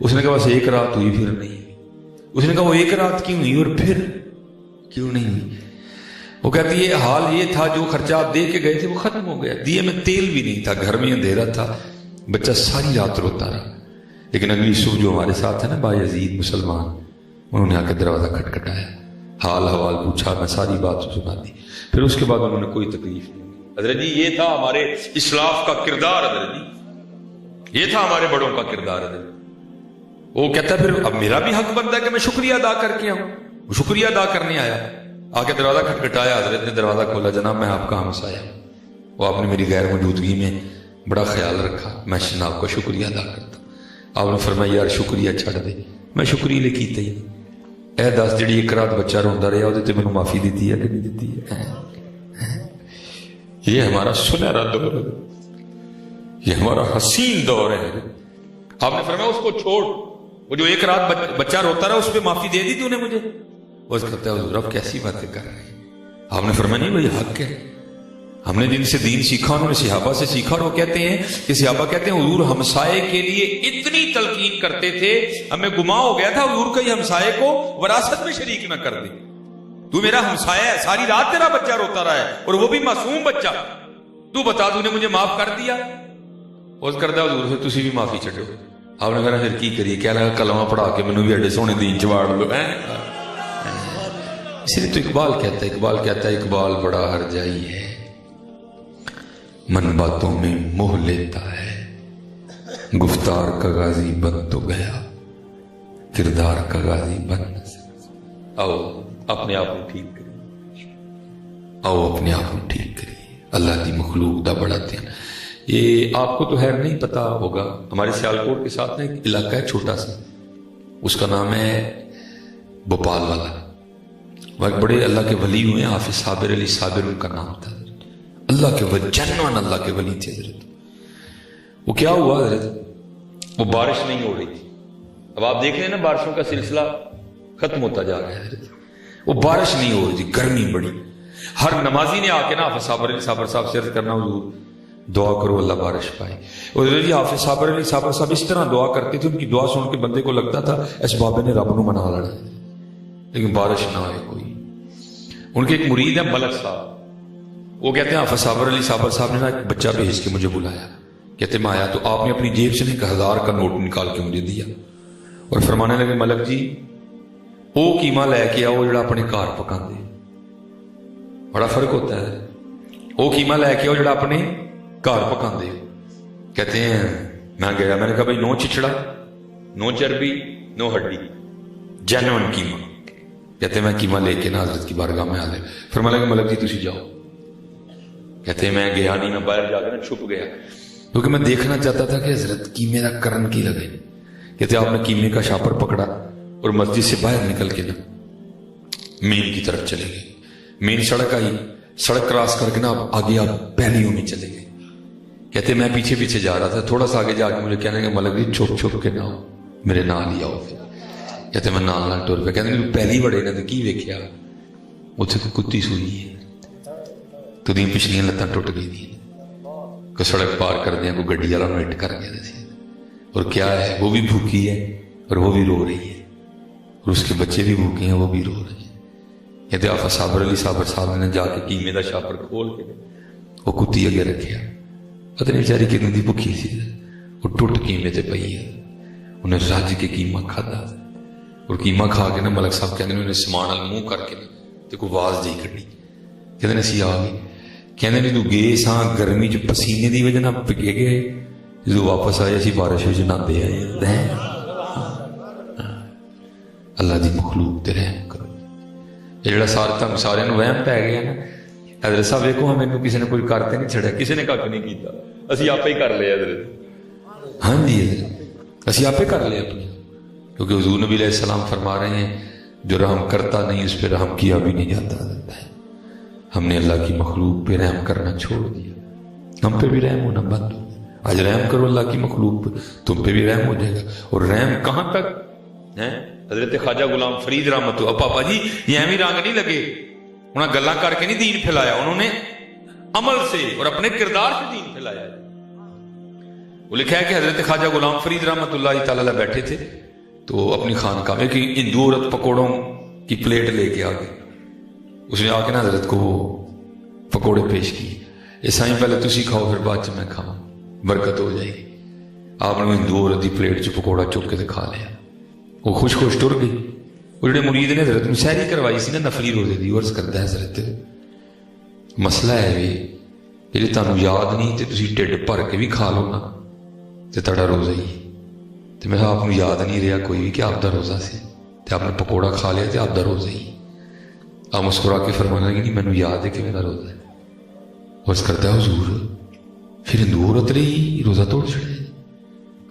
اس نے کہا بس ایک رات ہوئی پھر نہیں ہوئی. اس نے کہا وہ ایک رات کیوں ہوئی اور پھر کیوں نہیں ہوئی؟ وہ کہتی ہے حال یہ تھا جو خرچہ آپ دے کے گئے تھے وہ ختم ہو گیا, دیے میں تیل بھی نہیں تھا, گھر میں اندھیرا تھا, بچہ ساری رات روتا رہا. لیکن اگلی صبح جو ہمارے ساتھ ہے نا بایزید مسلمان, انہوں نے آ کے دروازہ کھٹکھٹایا, حال حوال پوچھا, میں ساری بات سنا دی. پھر اس کے بعد انہوں نے کوئی تکلیف نہیں. حضرت جی یہ تھا ہمارے اسلاف کا کردار, حضرت جی یہ تھا ہمارے بڑوں کا کردار. حضرت وہ کہتا ہے پھر اب میرا بھی حق بنتا ہے کہ میں شکریہ ادا کر کے آؤں. وہ شکریہ ادا کرنے آیا, آ کے دروازہ کھٹکھٹایا, حضرت نے دروازہ کھولا, جناب میں آپ کا ہمسایہ ہوں, وہ آپ نے میری غیر موجودگی میں بڑا خیال رکھا, میں جناب کا شکریہ ادا کرتا ہوں. آپ نے فرمایا یار شکریہ چھڑ دے, میں شکریہ لے کیتا ہی نہیں. اے دس جڑی ایک رات بچہ روندا رہا وہ مینوں معافی دیتی ہے کہ نہیں دیتی ہے؟ یہ ہمارا سنہرا دور ہے, یہ ہمارا حسین دور ہے. آپ نے فرمایا اس کو چھوڑ, وہ جو ایک رات بچہ روتا رہا اس پہ معافی دے دی تو نے مجھے. وہ کہتا ہے حضور آپ کیسی باتیں کر رہے ہیں؟ آپ نے فرمایا نہیں وہی حق ہے, ہم نے جن سے دین سیکھا انہوں نے صحابہ سے سیکھا. اور وہ کہتے ہیں کہ صحابہ کہتے ہیں حضور ہمسائے کے لیے اتنی تلقین کرتے تھے, ہمیں گما ہو گیا تھا حضور کہیں ہمسائے کو وراثت میں شریک نہ کر دے. تو میرا ہمسایہ ہے, ساری رات تیرا بچہ روتا رہا ہے اور وہ بھی معصوم بچہ, تو بتا تو نے مجھے معاف کر دیا. اس کردہ حضور سے تسی بھی معافی چھڈو. آپ نے کہا پھر کی کریے, کہہ لگا کلمہ پڑھا کے مینوں بھی اڈے سونے دین چواڑ دو. اس لیے تو اقبال کہتا ہے اقبال بڑا ہرجائی ہے, من باتوں میں موہ لیتا ہے, گفتار کا غازی بن تو گیا, کردار کا غازی بن نہ سکتا. آؤ اپنے آپ کو ٹھیک کریے, آؤ اپنے آپ کو ٹھیک کریے. اللہ دی مخلوق دا بڑا دھیان. یہ آپ کو تو خیر نہیں پتا ہوگا, ہمارے سیالکوٹ کے ساتھ نا ایک علاقہ ہے چھوٹا سا, اس کا نام ہے بھوپال والا. وہ ایک بڑے اللہ کے ولی ہوئے ہیں, حافظ صابر علی صابر ان کا نام تھا. اللہ کے ولی, جنوان اللہ کے ولی تھے حضرت. وہ کیا ہوا حضرت, وہ بارش نہیں ہو رہی تھی. اب آپ دیکھ رہے ہیں نا بارشوں کا سلسلہ ختم ہوتا جا رہا ہے حضرت. وہ بارش نہیں ہو رہی تھی, گرمی بڑی. ہر نمازی نے آ کے نا حافظ صابر علی صابر صاحب سے عرض کرنا حضور دعا کرو اللہ بارش پائے. اور حضرت جی حافظ صابر علی صابر صاحب اس طرح دعا کرتے تھے, ان کی دعا سن کے بندے کو لگتا تھا اس بابے نے رب نو منا لینا, لیکن بارش نہ آئے کوئی. ان کے ایک مرید ہیں ملک صاحب, وہ کہتے ہیں حافظ صابر علی صابر صاحب نے نا ایک بچہ بھیج کے مجھے بلایا, کہتے میں آیا تو آپ نے اپنی جیب سے 1000 کا نوٹ نکال کے مجھے دیا اور فرمانے لگے ملک جی وہ قیمہ لے کے آؤ جڑا اپنے گھر پکا دے. بڑا فرق ہوتا ہے, وہ قیمہ لے کے آؤ جڑا اپنے گھر پکا دے. کہتے ہیں میں گیا, میں نے کہا بھائی نو چچڑا, نو چربی, نو ہڈی, جینوئن قیمہ. کہتے ہیں میں قیمہ لے کے نا حضرت کی بارگاہ میں آ گئے. فرمانے لگے ملک جی تسی جاؤ. کہتے ہیں میں گیا نہیں, میں باہر جا کے نا چھپ گیا کیونکہ میں دیکھنا چاہتا تھا کہ حضرت قیمے کا کرن کی لگے. کہتے آپ نے قیمے کا شاپر پکڑا اور مسجد سے باہر نکل کے نا مین کی طرف چلے گئے. مین سڑک آئی, سڑک کراس کر کے نا آگے آپ پہلیوں میں چلے گئے. کہتے میں پیچھے پیچھے جا رہا تھا, تھوڑا سا آگے جا کے مجھے کہنے کہ ملک جی چھپ چھپ کے نہ ہو, میرے نال ہی آؤ. کہتے میں نال ٹور پہ. کہتے پہلی بڑے نے تو کی ویکھیا, اتنے کوئی کتی سوئی ہے تو دین پچھلیاں لتاں ٹوٹ گئی دی, کوئی سڑک پار کر دیا, کوئی گڈی والا ہٹ کر گیا سی. اور کیا ہے, وہ بھی بھوکی ہے اور وہ بھی رو رہی ہے, اور اس کے بچے بھی بھوکے ہیں, وہ بھی رو رہے ہیں. کہتے حافظ صابر علی صابر صاحب نے جا کے قیمے کا شاپر کھول کے وہ کتی اگے رکھیا. پتہ نہیں بیچاری کتنی دی بھوکی سی, وہ ٹوٹ قیمے تے پئی ہے. انہیں رج کے قیمہ کھادا, اور قیمہ کھا کے نا ملک صاحب کہتے ہیں انہیں سمان ال منہ کر کے تے کوئی آواز نہیں کھڑی. کہتے اسی آ گئی. کہتے نہیں تو گئے ساں گرمی چ پسینے دی وجہ نہ پگے گئے, جو واپس آئے اسی بارش میں نہاندے آئے. اللہ دی مخلوق تے رحم کرو. یہ جڑا سارے نو وہم پی گیا نا, حضرت صاحب دیکھو ہمیں کسی نے کوئی کرتے نہیں چھڑا, کسی نے کھ نہیں کیتا, اسی آپ ہی کر لیا حضرت. ہاں جی حضرت اسی آپ ہی کر لیا اپنے, کیونکہ حضور نبی علیہ السلام فرما رہے ہیں جو رحم کرتا نہیں اس پہ رحم کیا بھی نہیں جاتا ہے. ہم نے اللہ کی مخلوق پہ رحم کرنا چھوڑ دیا, ہم پہ بھی رحم ہونا بند ہو. آج رحم کرو اللہ کی مخلوق پہ, تم پہ بھی رحم ہو جائے گا. اور رحم کہاں تک ہے, حضرت خواجہ غلام فرید رحمت اللہ, پاپا جی یہ ایویں رنگ نہیں لگے, انہوں نے گلاں کر کے نہیں دین پھیلایا, انہوں نے عمل سے اور اپنے کردار سے دین پھیلایا. وہ لکھا ہے کہ حضرت خواجہ غلام فرید رحمۃ اللہ تعالی علیہ بیٹھے تھے تو اپنی خانقاہ میں کہ ہندو عورت پکوڑوں کی پلیٹ لے کے آ گئی. اس نے آ کے نا حضرت کو وہ پکوڑے پیش کیے. سائیں پہلے تسی کھاؤ پھر بعد چ میں کھاؤں، برکت ہو جائے گی. آپ نے ہندو عورت کی پلیٹ چ پکوڑا چک کے کھا لیا. وہ خوش خوش ٹر گئی. وہ جڑے مرید نے حضرت میں سحری کروائی سی نا نفلی روزے دی، عرض کرتا ہے حضرت مسئلہ ہے بھی جی تمہیں یاد نہیں تو تسی ٹھڈ بھر کے بھی کھا لو نا تو تہاڈا روزہ ہی. تو میں آپ کو یاد نہیں رہا کوئی بھی کہ آپ کا روزہ سے، تو آپ نے پکوڑا کھا لیا تو آپ کا روزہ ہی. آپ مسکرا کے فرمانا کہ نہیں مینوں یاد ہے کہ میرا روزہ ہے. عرض کرتا ہے حضور پھر ہندو عورت نے ہی روزہ توڑ چھڑے.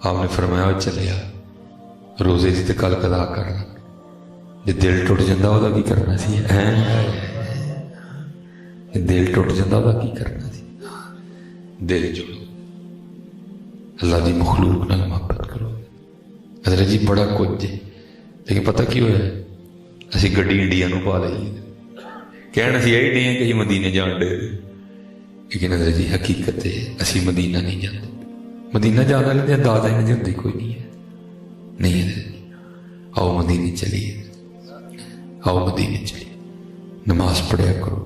آپ نے فرمایا چلیا روزے کی تو کل قضا کرنا، جی دل ٹوٹ جاتا وہ کی کرنا سی، دل ٹوٹ جاتا وہ کی کرنا سی. دل جوڑو، اللہ دی مخلوق نال محبت کرو. حضرت جی بڑا کچھ ہے لیکن پتہ کی ہوا ہے اسی گڈی انڈیا نو پا لئی، کہنا سی یہی نہیں ہے کہ مدینے جان ڈے، لیکن حضرت جی حقیقت ہے اسی مدینہ نہیں جاتے. مدینہ جانا والے انداز ہی نہیں کوئی نہیں ہے. نہیں حضرت آؤ مدینے چلیے، آؤ مدینے چلیے، نماز پڑھیا کرو.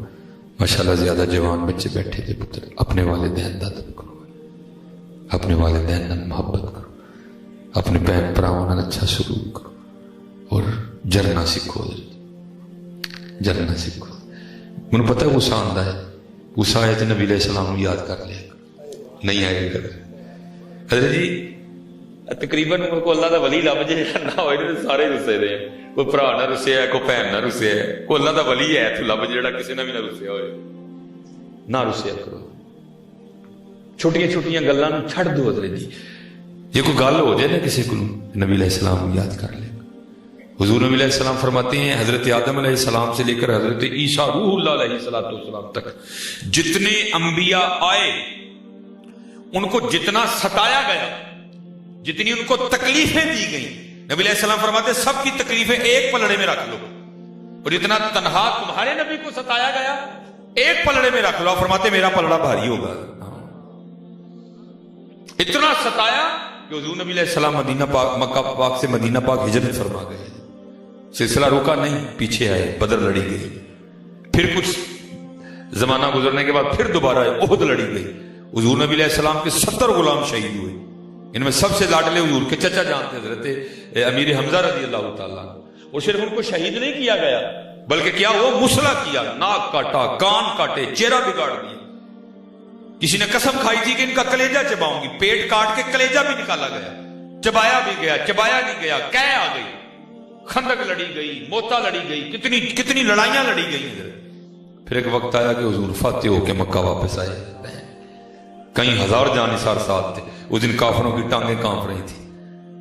ماشاءاللہ زیادہ جوان بچے بیٹھے تھے پتر، اپنے والدین دا ادب کرو، اپنے والدین نال محبت کرو، اپنے بہن بھراواں نال اچھا سلوک کرو اور جرنا سیکھو. جرنا سیکھو. مجھے پتہ ہے غصہ آندا ہے، غصہ آئے تو نبی علیہ السلام یاد کر لیا، نہیں آئے گا. حضرت جی تقریباً کو اللہ دا ولی لب جائے نہ ہوئے سارے رسے دے، کوئی بھرا نہ رسیا ہے، کوئی بہن نہ رسیا ہے، کوئی اللہ دا ولی ہے تو لب جڑا کسی نے بھی نہ رسیا ہوئے. نہ رسیا کرو، چھوٹیاں چھوٹیاں گلاں نوں چھڑ دو. حضرت جی یہ کوئی گل ہو جائے نا کسی کو نبی علیہ السلام یاد کر لے. حضور نبی علیہ السلام فرماتے ہیں حضرت آدم علیہ السلام سے لے کر حضرت عیسیٰ روح اللہ علیہ السلام تک جتنے انبیاء آئے ان کو جتنا ستایا گیا، جتنی ان کو تکلیفیں دی گئیں، نبی علیہ السلام فرماتے ہیں سب کی تکلیفیں ایک پلڑے میں رکھ لو، اور جتنا تنہا تمہارے نبی کو ستایا گیا ایک پلڑے میں رکھ لو. فرماتے میرا پلڑا بھاری ہوگا. اتنا ستایا کہ حضور نبی علیہ السلام مدینہ پاک مکہ پاک سے مدینہ پاک ہجرت فرما گئے. سلسلہ روکا نہیں، پیچھے آئے، بدر لڑی گئی. پھر کچھ زمانہ گزرنے کے بعد پھر دوبارہ احد لڑی گئی. حضور نبی علیہ السلام کے 70 غلام شہید ہوئے. ان میں سب سے لاڈلے حضور کے چچا جان تھے حضرت امیر حمزہ رضی اللہ تعالیٰ. اور صرف ان کو شہید نہیں کیا گیا بلکہ کیا ہوا، مسلح کیا، ناک کاٹا، کان کاٹے، چہرہ بگاڑ دیا. کسی نے قسم کھائی تھی کہ ان کا کلیجہ چباؤں گی، پیٹ کاٹ کے کلیجہ بھی نکالا گیا، چبایا بھی گیا، چبایا نہیں گیا، قے آ گئی، خندق لڑی گئی، موتا لڑی گئی، کتنی لڑائیاں لڑی گئی. پھر ایک وقت آیا کہ حضور فاتح ہو کے مکہ واپس آئے. کئی ہزار جانثار ساتھ تھے. اس دن کافروں کی ٹانگیں کانپ رہی تھی،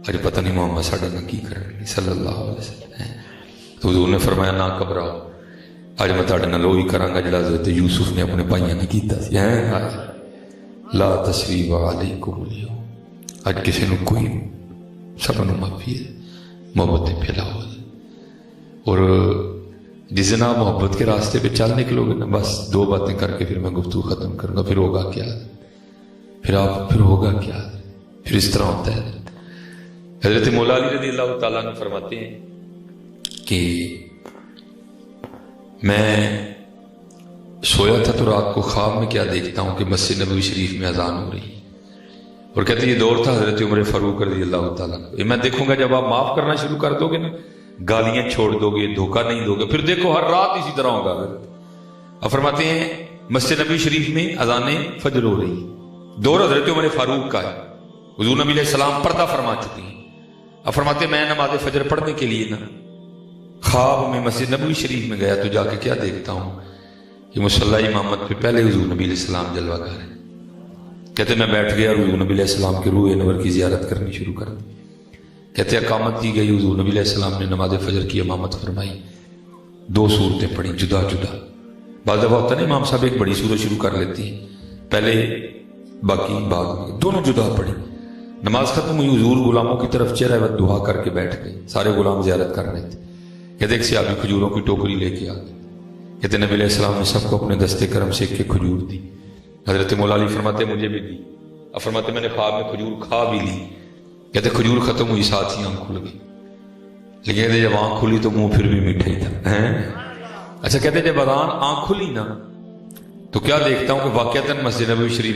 اجے پتہ نہیں محمد ساڈے نال کی کر رہے صلی اللہ علیہ وسلم. تو حضور نے فرمایا نہ گھبراؤ، اج میں تہاڈے نال وہی کراں گا جڑا حضرت یوسف نے اپنے بھائیاں نے کیتا سی. لا تثریب علیکم اليوم، اج کسی نو کوئی سب نو معافی ہے، محبت پھیلاؤ. اور جس دن آپ محبت کے راستے پہ چل نکلو گے نا، بس 2 باتیں کر کے پھر میں گفتگو ختم کروں گا. پھر ہوگا کیا، پھر ہوگا کیا، پھر اس طرح ہوتا ہے. حضرت مولا علی رضی اللہ تعالیٰ عنہ فرماتے ہیں کہ میں سویا تھا تو رات کو خواب میں کیا دیکھتا ہوں کہ مسجد نبوی شریف میں اذان ہو رہی ہے. اور کہتے ہیں یہ دور تھا حضرت عمر فاروق رضی اللہ تعالیٰ عنہ. میں دیکھوں گا جب آپ معاف کرنا شروع کر دو گے نا، گالیاں چھوڑ دو گے، دھوکہ نہیں دو گے، پھر دیکھو ہر رات اسی طرح ہوگا. اب فرماتے ہیں مسجد نبوی شریف میں اذان فجر ہو رہی ہے، دور حضرت عمر فاروق کا ہے. حضور نبی علیہ السلام پردہ فرما چکی ہیں. اب فرماتے ہیں میں نماز فجر پڑھنے کے لیے نا خواب میں مسجد نبوی شریف میں گیا تو جا کے کیا دیکھتا ہوں کہ مصلی امامت پہ پہلے حضور نبی علیہ السلام جلوہ گاہ ہے. کہتے میں بیٹھ گیا اور حضور نبی علیہ السلام کے روح انور کی زیارت کرنی شروع کر دی. کہتے اقامت کی گئی، حضور نبی علیہ السلام نے نماز فجر کی امامت فرمائی. 2 صورتیں پڑھی جدا جدا. بعض دفعہ ہوتا ہے نا امام صاحب ایک بڑی صورت شروع کر لیتی ہیں، پہلے باقی بعد میں، دونوں جدا پڑھی. نماز ختم ہوئی، حضور غلاموں کی طرف چہرہ و دعا کر کے بیٹھ گئے. سارے غلام زیارت کر رہے تھے. کہتے ایک سیابی کھجوروں کی ٹوکری لے کے آ گئے. کہتے نبی علیہ السلام نے سب کو اپنے دستے کرم سے ایک کھجور دی. حضرت مولا علی فرماتے مجھے بھی دی. اب فرماتے میں نے خواب میں کھجور کھا بھی لی. کہتے کھجور ختم ہوئی ساتھ ہی آنکھ کھل گئی. لیکن کہتے جب آنکھ کھلی تو منہ پھر بھی میٹھا ہی تھا. اچھا کہتے جب اذان آنکھ کھلی نا تو کیا دیکھتا ہوں کہ واقعتاً مسجد نبوی شریف